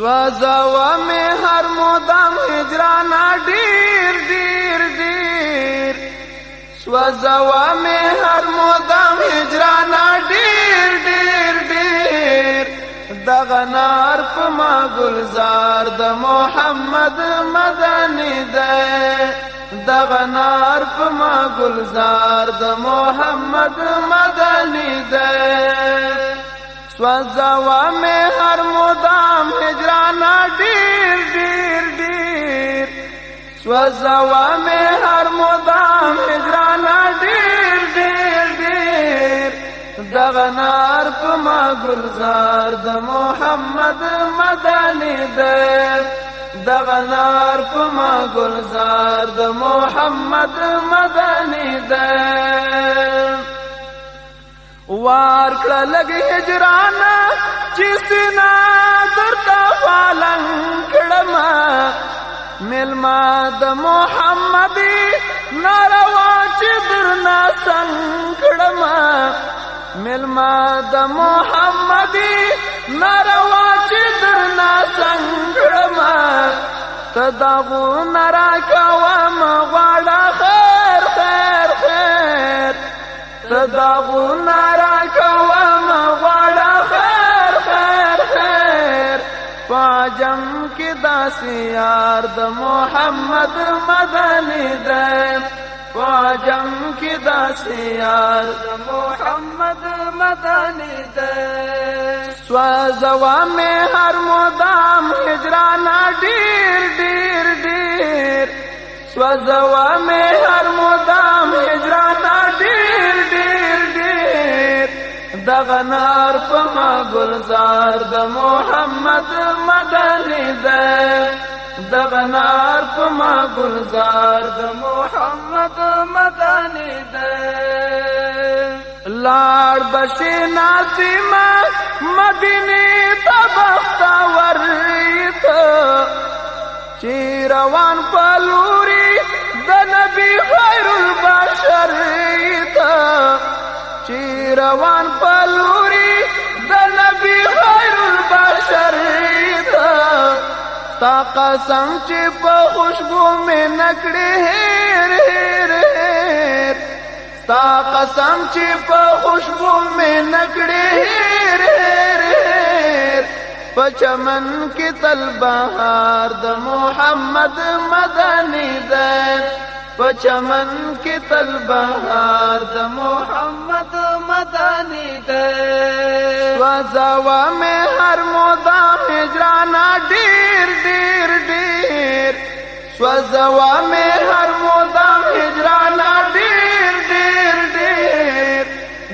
سوځوا مې هر مدام هجرانا ډیر ډیر ډیر سوځوا مې هر مدام هجرانا ډیر ډیر ډیر دغه نار په ما گلزار د محمد مدني ده دغه نار په ما گلزار د محمد مدني ده سوځوا مې هر مدام هجرانا ډیر ډیر ډیر سوځوا مې هر مدام هجرانا ډیر ډیر ډیر دغه نار په ما گلزار د محمد مدني ده دغه نار په ما گلزار د محمد مدني ده وار کړه لګ هجرانا چې سینا درته فالنګ کړم ملما د محمد ناروا چې درنا څنګه کړم ملما د محمد ناروا چې درنا څنګه کړم تداغو نرا کوم غواړه خیر خیر خیر تداغو نارا کوم غواړه خیر خیر خیر پاجم کې داسې یار د محمد مدني ده پاجم کې داسې یار د محمد مدني ده سوځوا مې هر مدام هجرانا ډیر ډیر ډیر سوځوا مې هر مدام هجرانا ډیر ډیر ډیر دغه نار په ما گلزار د محمد مدني ده دغه نار په ما گلزار د محمد مدني ده لاړ بشي ناسیمه مدینه ته بختور ته چې روان پلوري د نبی خیر البشر ته چې روان پلوري د نبی خیر البشر ته تا قسم چې په خوشبو مې نکړې هېر هېر هېر تا قسم چې په خوشبو مې نکړې هېر هېر هېر په چمن کې تل بهار د محمد مدني ده په چمن کې تل بهار د محمد مدني ده سوځوا مې هر مدام هجرانا ډیر ډیر ډیر سوځوا مې هر مدام هجرانا ډیر ډیر ډیر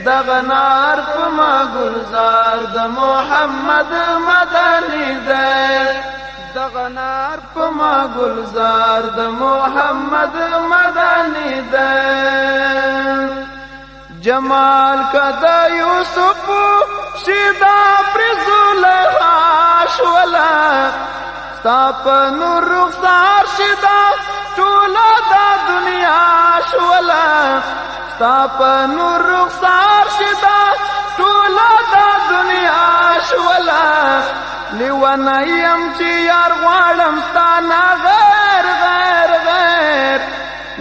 دغه نار په ما گلزار د محمد مدني ده دغه نار په ما گلزار د محمد مدني ده جمال کدا یوسف شیدا پر زلیخا شولا ستاپ نور رخسار شیدا ټوله دا دنیا شولا ستاپ نور رخسار شیدا ټوله دا دنیا شولا لیونایم چې یار غواړم ستانه غیر غیر غیر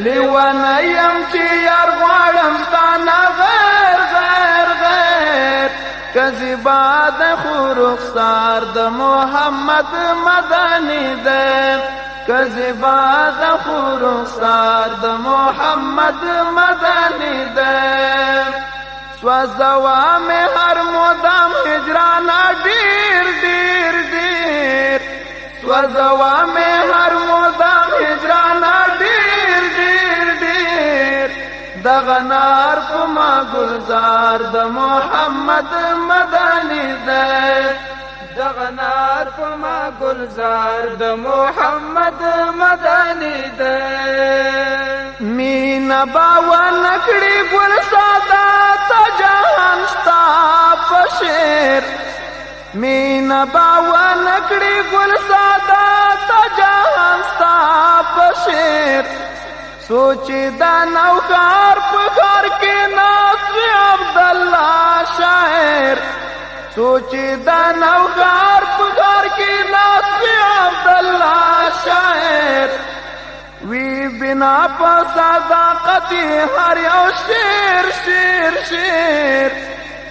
لیونایم چې یار غواړم ستانه غیر غیر غیر کذبا د خو رخسار د محمد مدني ده کذبا د خو رخسار د محمد مدني ده سوځوا مې هر مدام هجرانا ډیر ډیر ډیر سوځوا مې هر مدام هجرانا ډیر ډیر ډیر دغه نار په ما گلزار د محمد مدني ده دغه نار په ما گلزار د محمد مدني ده مینا باوا نکړي ګل ساده ته جهان ستا په شعر مینا باوا نکړي ګل ساده ته جهان ستا په شعر سوچ دا نوکار په کار کې ناصر عبدالله شاعر سوچ دا نوکار په کار کې ناصر بنا په صداقت هر یو شیر شیر شیر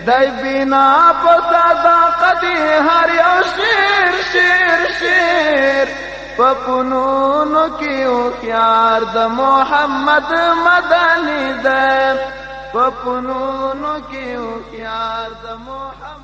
دای بنا په صداقت هر یو شیر شیر شیر په فنونو کې هوښیار د محمد مدني ده په فنونو کې هوښیار د محمد